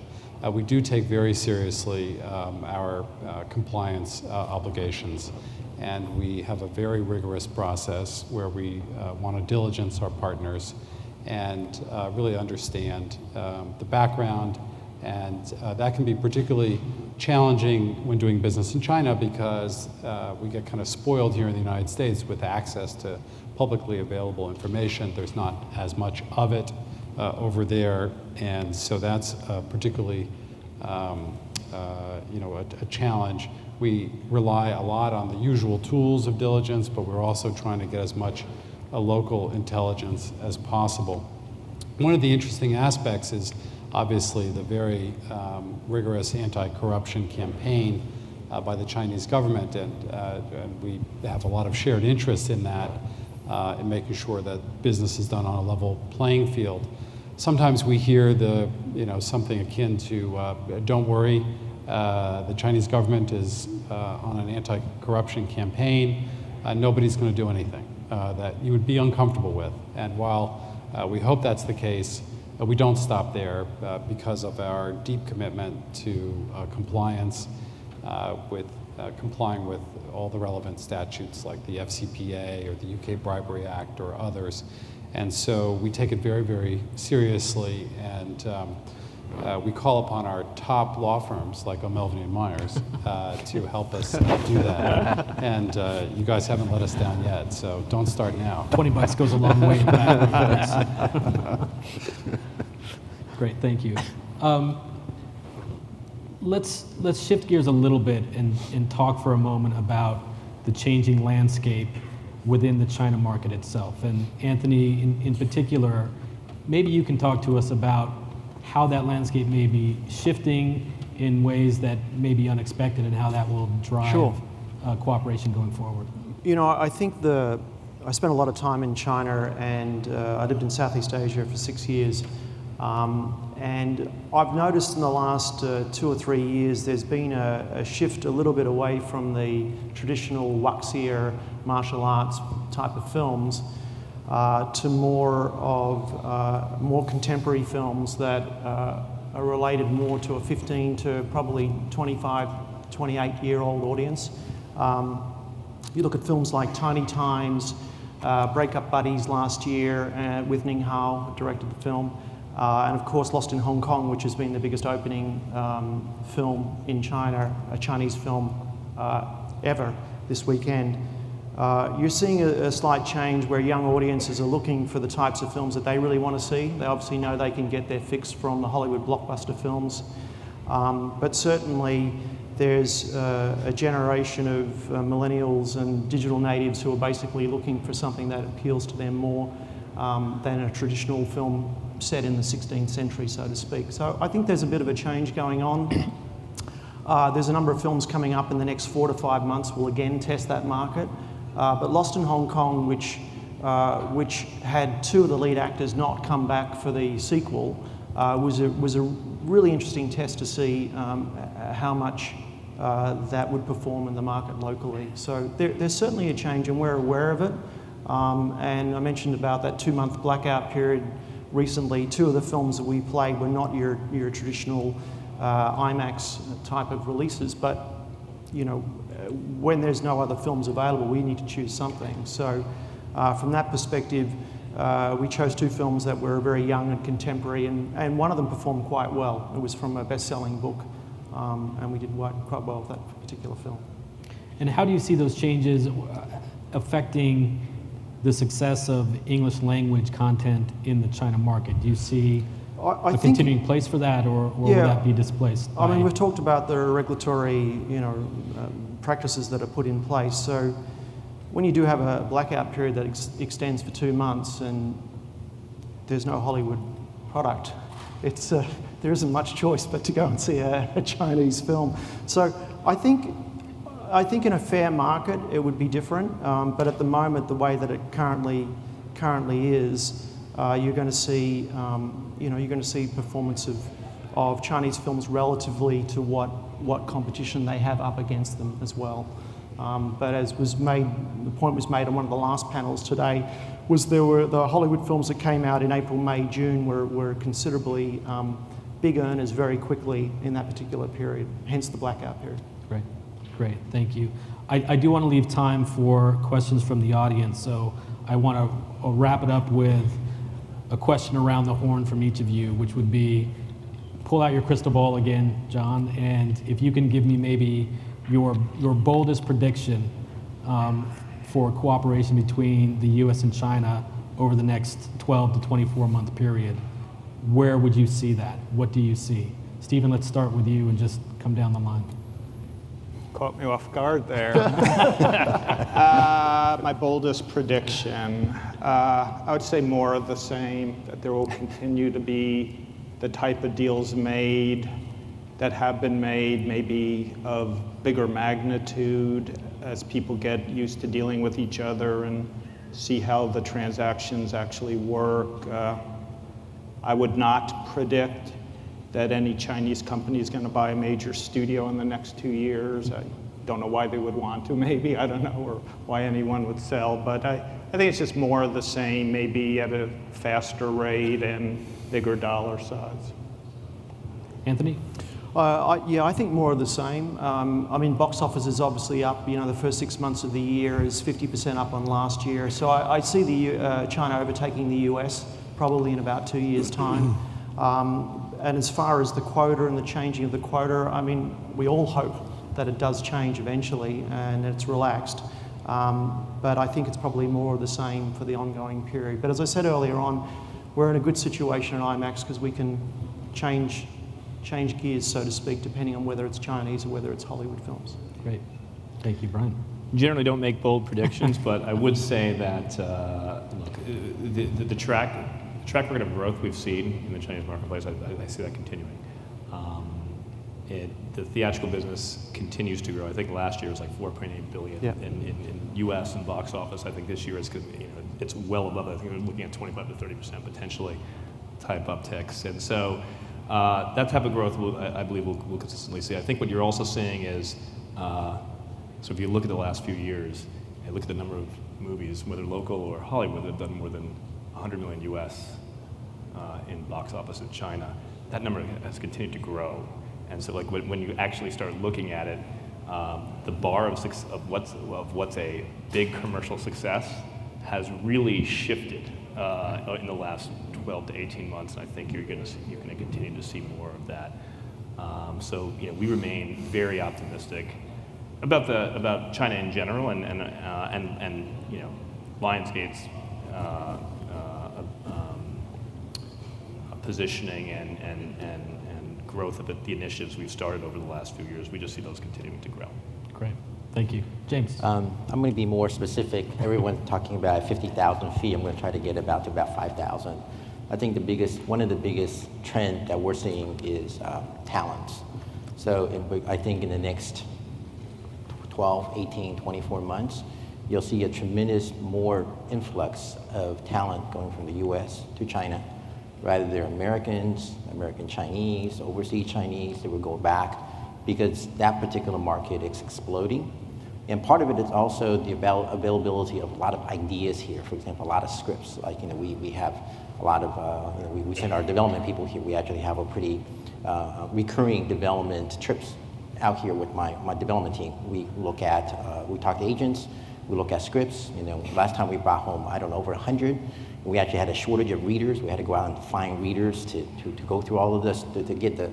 We do take very seriously our compliance obligations, and we have a very rigorous process where we want to diligence our partners and really understand the background, and that can be particularly challenging when doing business in China because we get kind of spoiled here in the United States with access to publicly available information. There's not as much of it over there, and so that's particularly a challenge. We rely a lot on the usual tools of diligence, but we're also trying to get as much local intelligence as possible. One of the interesting aspects is obviously the very rigorous anti-corruption campaign by the Chinese government, and we have a lot of shared interest in that, in making sure that business is done on a level playing field. Sometimes we hear something akin to, don't worry, the Chinese government is on an anti-corruption campaign, nobody's going to do anything that you would be uncomfortable with. And while we hope that's the case, we don't stop there because of our deep commitment to compliance with complying with all the relevant statutes like the FCPA or the UK Bribery Act or others. And so we take it very, very seriously, and we call upon our top law firms like O'Melveny and Myers to help us do that. And you guys haven't let us down yet, so don't start now.
$20 goes a long way in that. Great, thank you. Let's shift gears a little bit and talk for a moment about the changing landscape within the China market itself. And Anthony, in particular, maybe you can talk to us about how that landscape may be shifting in ways that may be unexpected and how that will drive
Sure.
cooperation going forward.
You know, I think I spent a lot of time in China, and I lived in Southeast Asia for 6 years. And I've noticed in the last 2 or 3 years there's been a shift a little bit away from the traditional wuxia martial arts type of films to more of more contemporary films that are related more to a 15 to probably 25, 28-year-old audience. You look at films like Tiny Times, Breakup Buddies last year with Ning Hao, directed the film. And of course, Lost in Hong Kong, which has been the biggest opening film in China, a Chinese film ever this weekend. You're seeing a slight change where young audiences are looking for the types of films that they really want to see. They obviously know they can get their fix from the Hollywood blockbuster films. But certainly, there's a generation of millennials and digital natives who are basically looking for something that appeals to them more than a traditional film set in the 16th century, so to speak. So I think there's a bit of a change going on. There's a number of films coming up in the next 4 to 5 months will again test that market. But Lost in Hong Kong, which had 2 of the lead actors not come back for the sequel, was a really interesting test to see how much that would perform in the market locally. So there's certainly a change, and we're aware of it. And I mentioned about that 2-month blackout period recently. 2 of the films that we played were not your traditional IMAX type of releases, but you know, when there's no other films available, we need to choose something. So from that perspective, we chose 2 films that were very young and contemporary, and one of them performed quite well. It was from a best-selling book, and we did quite well with that particular film.
And how do you see those changes affecting the success of English language content in the China market? Do you see a continuing place for that, or will that be displaced?
I mean, we've talked about the regulatory, practices that are put in place. So when you do have a blackout period that extends for 2 months and there's no Hollywood product, there isn't much choice but to go and see a Chinese film. So I think in a fair market it would be different, but at the moment, the way that it currently is, you're going to see, performance of Chinese films relatively to what competition they have up against them as well. But as was made, the point was made on one of the last panels today, was there were the Hollywood films that came out in April, May, June were considerably big earners very quickly in that particular period, hence the blackout period.
Great, thank you. I do want to leave time for questions from the audience, so I want to wrap it up with a question around the horn from each of you, which would be, pull out your crystal ball again, John, and if you can give me maybe your boldest prediction for cooperation between the U.S. and China over the next 12 to 24-month period, where would you see that? What do you see? Stephen, let's start with you and just come down the line.
Caught me off guard there. My boldest prediction, I would say more of the same, that there will continue to be the type of deals made that have been made, maybe of bigger magnitude, as people get used to dealing with each other and see how the transactions actually work. I would not predict that any Chinese company is going to buy a major studio in the next 2 years. I don't know why they would want to, maybe, I don't know, or why anyone would sell, but I think it's just more of the same, maybe at a faster rate and bigger dollar size.
Anthony?
I think more of the same. I mean, box office is obviously up. The first 6 months of the year is 50% up on last year. So I see China overtaking the US probably in about 2 years' time. And as far as the quota and the changing of the quota, I mean, we all hope that it does change eventually and it's relaxed. But I think it's probably more of the same for the ongoing period. But as I said earlier on, we're in a good situation at IMAX because we can change gears, so to speak, depending on whether it's Chinese or whether it's Hollywood films.
Great. Thank you, Brian.
Generally don't make bold predictions, but I would say that, look, the track record of growth we've seen in the Chinese marketplace, I see that continuing. The theatrical business continues to grow. I think last year was like $4.8 billion in U.S. and box office. I think this year it's well above that. I think we're looking at 25 to 30% potentially type upticks. And so that type of growth, I believe, we'll consistently see. I think what you're also seeing is, so if you look at the last few years and look at the number of movies, whether local or Hollywood, that have done more than 100 million U.S. In box office in China, that number has continued to grow. And so, like when you actually start looking at it, the bar of what's a big commercial success has really shifted in the last 12 to 18 months. And I think you're going to continue to see more of that. So we remain very optimistic about China in general and Lionsgate's positioning and growth of the initiatives we've started over the last few years. We just see those continuing to grow.
Great. Thank you. James.
I'm going to be more specific. Everyone's talking about 50,000 feet. I'm going to try to get to about 5,000. I think one of the biggest trends that we're seeing is talents. So I think in the next 12, 18, 24 months, you'll see a tremendous more influx of talent going from the U.S. to China. Rather they're Americans, American Chinese, overseas Chinese, they would go back because that particular market is exploding. And part of it is also the availability of a lot of ideas here. For example, a lot of scripts. Like, we have a lot of, we send our development people here. We actually have a pretty recurring development trips out here with my development team. We look at, we talk to agents, we look at scripts. Last time we brought home, over 100. We actually had a shortage of readers. We had to go out and find readers to go through all of this, to get the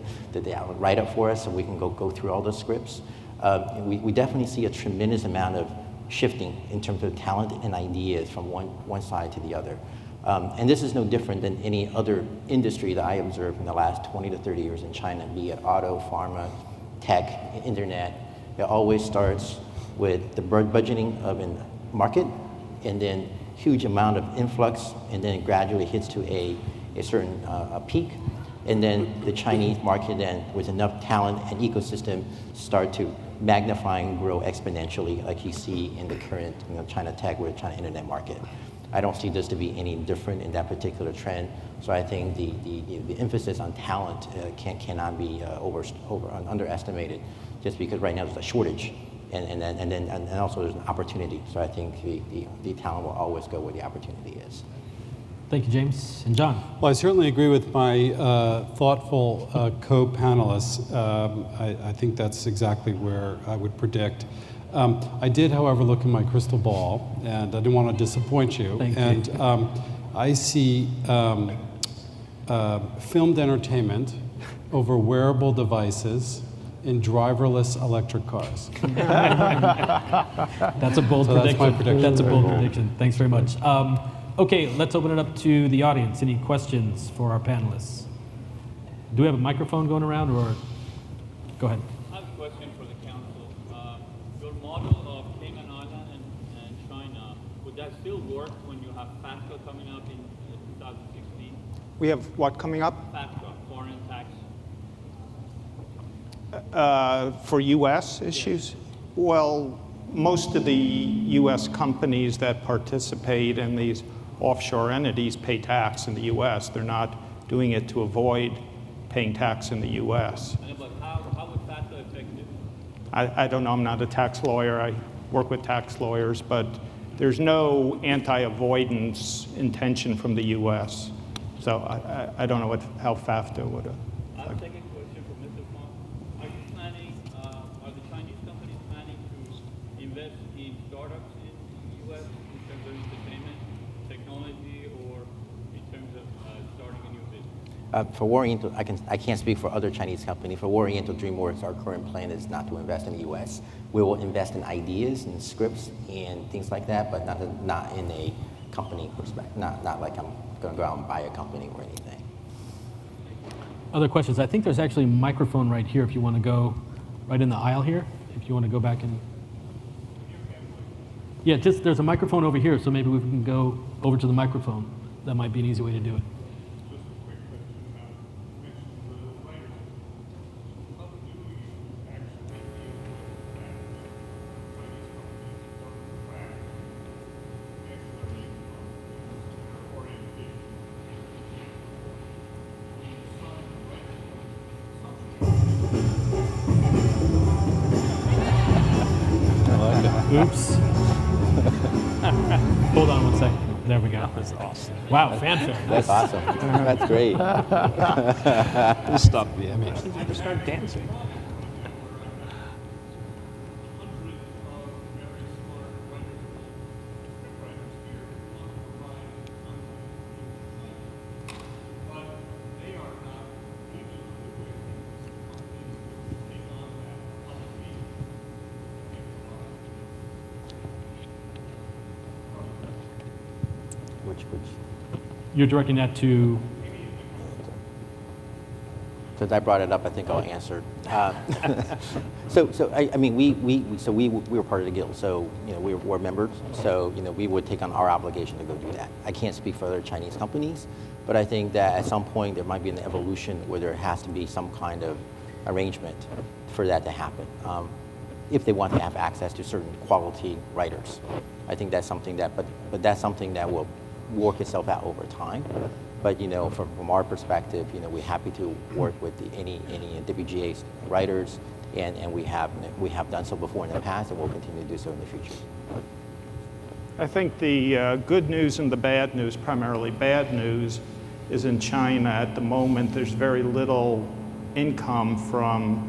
write-up for us so we can go through all the scripts. We definitely see a tremendous amount of shifting in terms of talent and ideas from one side to the other. And this is no different than any other industry that I observed in the last 20 to 30 years in China, be it auto, pharma, tech, internet. It always starts with the budgeting of a market, and then huge amount of influx, and then it gradually hits to a certain peak. And then the Chinese market then, with enough talent and ecosystem, start to magnify and grow exponentially, like you see in the current China tech or China internet market. I don't see this to be any different in that particular trend. So I think the emphasis on talent cannot be underestimated, just because right now there's a shortage. And also there's an opportunity. So I think the talent will always go where the opportunity is.
Thank you, James. And John.
Well, I certainly agree with my thoughtful co-panelists. I think that's exactly where I would predict. I did, however, look in my crystal ball, and I didn't want to disappoint you.
Thank you.
I see filmed entertainment over wearable devices in driverless electric cars.
That's a bold prediction.
That's my prediction.
That's a bold prediction. Thanks very much. Okay, let's open it up to the audience. Any questions for our panelists? Do we have a microphone going around, or go ahead?
I have a question for the council. Your model of Cayman Island and China, would that still work when you have FATCA coming up in 2016?
We have what coming up?
FATCA, foreign tax.
For U.S. issues? Well, most of the U.S. companies that participate in these offshore entities pay tax in the U.S. They're not doing it to avoid paying tax in the U.S.
But how would FATCA affect it?
I don't know. I'm not a tax lawyer. I work with tax lawyers, but there's no anti-avoidance intention from the U.S. So I don't know how FAFTA would
I'll take a question from Mr. Fong. Are you planning, are the Chinese companies planning to invest in startups in the U.S. in terms of entertainment, technology, or in terms of starting a new business?
For War Oriental, I can't speak for other Chinese companies. For War Oriental DreamWorks, our current plan is not to invest in the U.S. We will invest in ideas and scripts and things like that, but not in a company perspective. Not like I'm going to go out and buy a company or anything.
Other questions? I think there's actually a microphone right here if you want to go right in the aisle here. If you want to go back and... Yeah, just there's a microphone over here, so maybe we can go over to the microphone. That might be an easy way to do it. Oops. Hold on one second. There we go. That was awesome. Wow, fanfare.
That's awesome. That's great.
We'll stop the image.
Just start dancing.
Which
You're directing that to...
Since I brought it up, I think I'll answer. So I mean, we were part of the guild, so we were members. So we would take on our obligation to go do that. I can't speak for other Chinese companies, but I think that at some point there might be an evolution where there has to be some kind of arrangement for that to happen. If they want to have access to certain quality writers, I think that's something that. But that's something that will work itself out over time. But from our perspective, we're happy to work with any WGA writers, and we have done so before in the past, and we'll continue to do so in the future.
I think the good news and the bad news, primarily bad news, is in China at the moment there's very little income from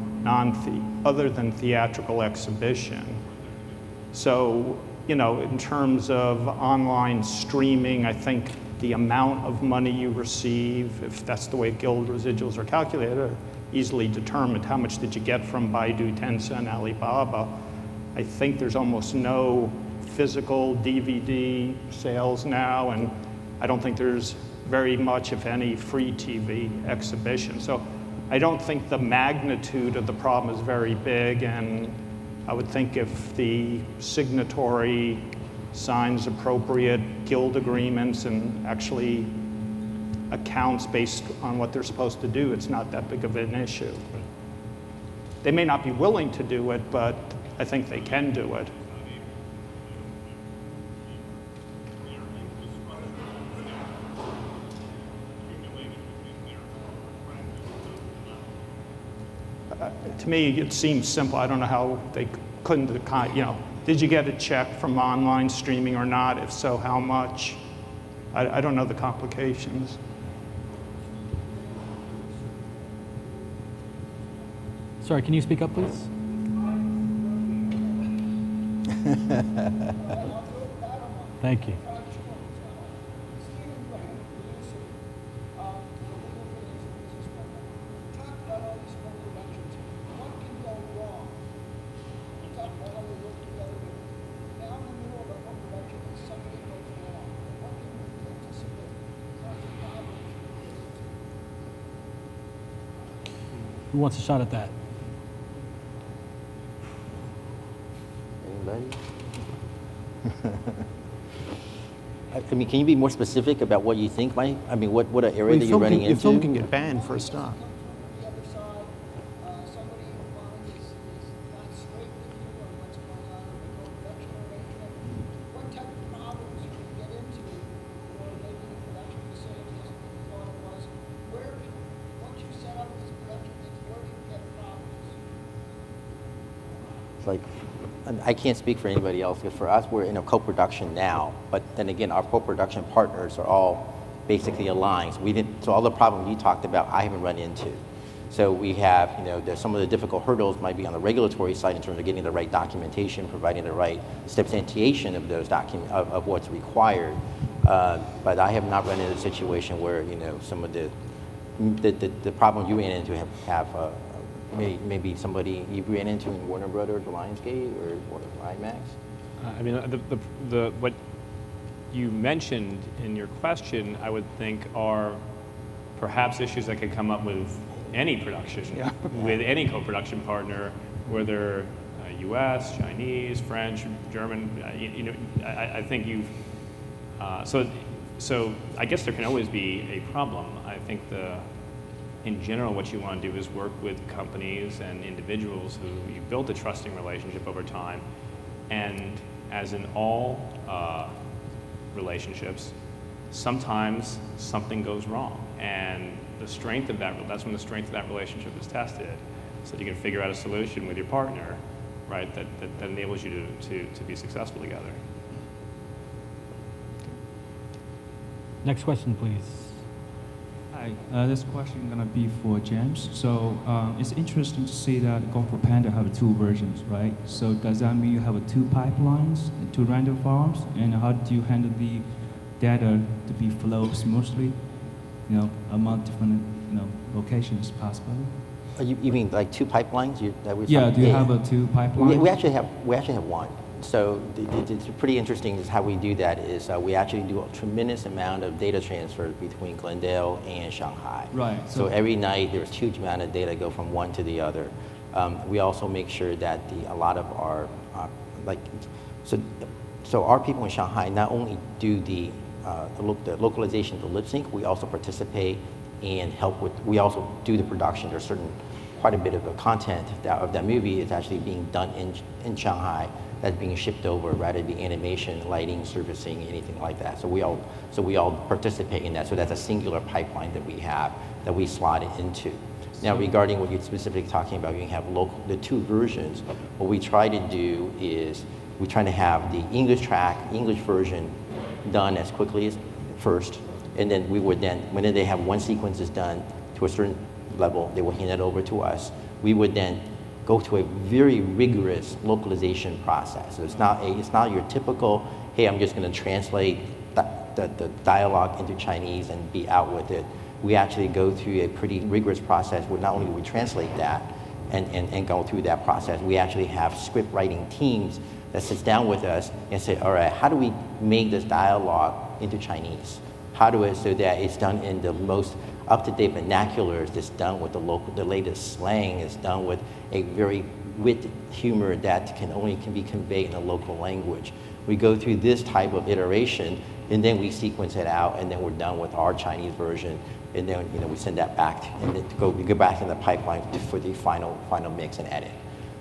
other than theatrical exhibition. So, in terms of online streaming, I think the amount of money you receive, if that's the way guild residuals are calculated, are easily determined. How much did you get from Baidu, Tencent, Alibaba? I think there's almost no physical DVD sales now, and I don't think there's very much, if any, free TV exhibition. So I don't think the magnitude of the problem is very big, and I would think if the signatory signs appropriate guild agreements and actually accounts based on what they're supposed to do, it's not that big of an issue. They may not be willing to do it, but I think they can do it. To me, it seems simple. I don't know how they couldn't, did you get a check from online streaming or not? If so, how much? I don't know the complications.
Sorry, can you speak up, please? Thank you. Who wants a shot at that?
Anybody? I mean, can you be more specific about what you think, Mike? I mean, what an area that you're running into?
Your film can get banned for a start.
Like, I can't speak for anybody else, because for us, we're in a co-production now, but then again, our co-production partners are all basically aligned. So all the problems you talked about, I haven't run into. So we have, there's some of the difficult hurdles might be on the regulatory side in terms of getting the right documentation, providing the right substantiation of those of what's required. But I have not run into a situation where, some of the the problem you ran into maybe somebody you ran into in Warner Brothers, Lionsgate, or IMAX?
I mean, what you mentioned in your question, I would think are perhaps issues that could come up with any production, with any co-production partner, whether U.S., Chinese, French, German. I think you've. So I guess there can always be a problem. I think in general, what you want to do is work with companies and individuals who you've built a trusting relationship over time, and as in all relationships, sometimes something goes wrong, and that's when the strength of that relationship is tested, so that you can figure out a solution with your partner, right, that enables you to be successful together.
Next question, please.
Hi, this question is gonna be for James. So it's interesting to see that Kung Fu Panda have two versions, right? So does that mean you have two pipelines, two render farms, and how do you handle the data to be flow smoothly, among different, locations possible?
You mean like two pipelines?
Yeah. Do you have two pipelines?
We actually have one. So it's pretty interesting is how we do that is we actually do a tremendous amount of data transfer between Glendale and Shanghai.
Right.
So every night there's a huge amount of data go from one to the other. We also make sure that a lot of our so our people in Shanghai not only do the localization of the lip sync, we also participate and help with. We also do the production. There's quite a bit of the content of that movie is actually being done in Shanghai. That's being shipped over, rather it be animation, lighting, servicing, anything like that. So we all participate in that. So that's a singular pipeline that we have that we slot it into. Now, regarding what you're specifically talking about, you have the two versions. What we try to do is we try to have the English version done as quickly as first, and then when they have one sequence is done to a certain level, they will hand it over to us. We would then go to a very rigorous localization process. So it's not your typical, hey, I'm just going to translate the dialogue into Chinese and be out with it. We actually go through a pretty rigorous process where not only do we translate that and go through that process, we actually have script writing teams that sits down with us and say, all right, how do we make this dialogue into Chinese? So that it's done in the most up-to-date vernaculars, it's done with the latest slang, it's done with a very wit humor that can be conveyed in a local language. We go through this type of iteration, and then we sequence it out, and then we're done with our Chinese version, and then we send that back, and then we go back in the pipeline for the final mix and edit.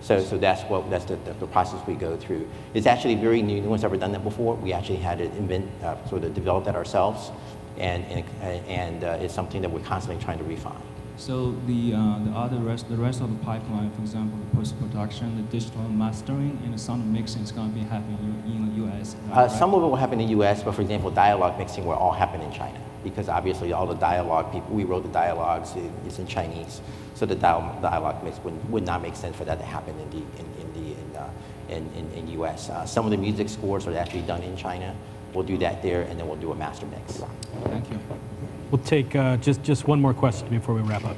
So that's the process we go through. It's actually very new. No one's ever done that before. We actually had to develop that ourselves, and it's something that we're constantly trying to refine.
So the rest of the pipeline, for example, the post-production, the digital mastering, and the sound mixing is going to be happening in the U.S. Right?
Some of it will happen in the U.S., but for example, dialogue mixing will all happen in China, because obviously all the dialogue we wrote the dialogues, it's in Chinese, so the dialogue mix would not make sense for that to happen in the U.S. Some of the music scores are actually done in China. We'll do that there, and then we'll do a master mix.
Thank you.
We'll take just one more question before we wrap up.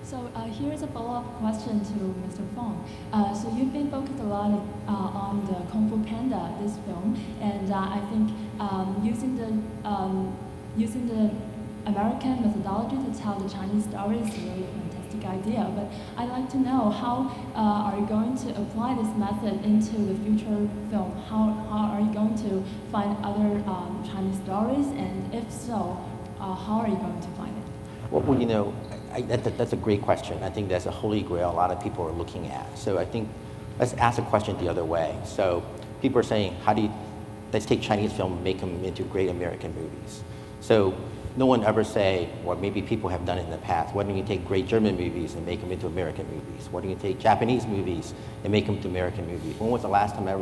So here's a follow-up question to Mr. Fong. So you've been focused a lot on the Kung Fu Panda, this film, and I think using the American methodology to tell the Chinese story is really a fantastic idea. But I'd like to know how are you going to apply this method into the future film? How are you going to find other Chinese stories, and if so, how are you going to find it?
Well, that's a great question. I think that's a holy grail a lot of people are looking at. So I think let's ask the question the other way. So people are saying, let's take Chinese film and make them into great American movies. So no one ever say, or maybe people have done it in the past, why don't you take great German movies and make them into American movies? Why don't you take Japanese movies and make them into American movies? When was the last time there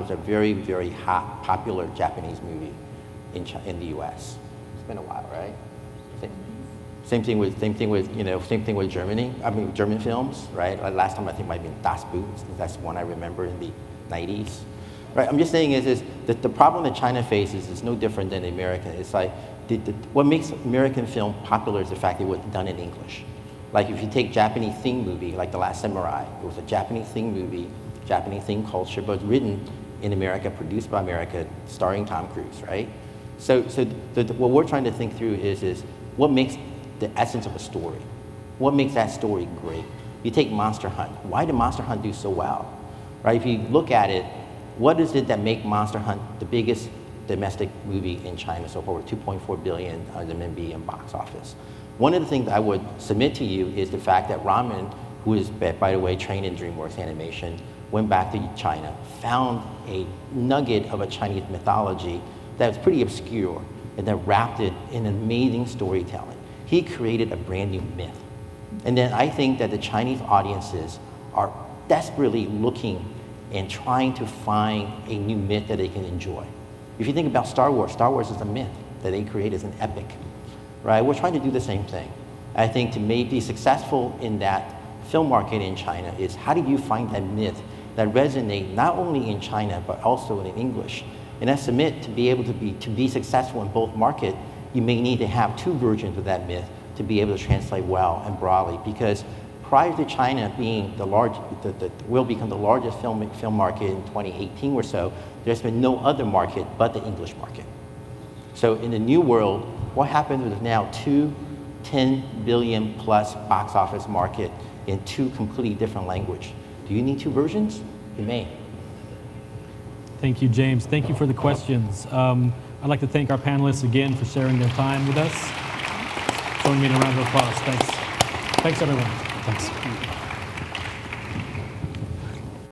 was a very, very hot, popular Japanese movie in the U.S.? It's been a while, right? Same thing with Germany. I mean, German films, right? Last time I think might have been Das Boot. That's one I remember in the 90s. Right, I'm just saying is that the problem that China faces is no different than the American. It's like what makes American film popular is the fact it was done in English. Like if you take Japanese theme movie, like The Last Samurai, it was a Japanese theme movie, Japanese theme culture, but written in America, produced by America, starring Tom Cruise, right? So what we're trying to think through is what makes the essence of a story? What makes that story great? You take Monster Hunt. Why did Monster Hunt do so well? Right? If you look at it, what is it that make Monster Hunt the biggest domestic movie in China so far, with 2.4 billion RMB in box office? One of the things I would submit to you is the fact that Ramen, who is, by the way, trained in DreamWorks Animation, went back to China, found a nugget of a Chinese mythology that was pretty obscure, and then wrapped it in amazing storytelling. He created a brand new myth. And then I think that the Chinese audiences are desperately looking and trying to find a new myth that they can enjoy. If you think about Star Wars is a myth that they created as an epic, right? We're trying to do the same thing. I think to be successful in that film market in China is how do you find that myth that resonates not only in China, but also in English? And I submit to be able to be successful in both markets, you may need to have two versions of that myth to be able to translate well and broadly, because prior to China being will become the largest film market in 2018 or so, there's been no other market but the English market. So in the new world, what happens with now two 10 billion plus box office market in two completely different languages? Do you need two versions? You may.
Thank you, James. Thank you for the questions. I'd like to thank our panelists again for sharing their time with us. Join me in a round of applause. Thanks. Thanks, everyone.
Thanks.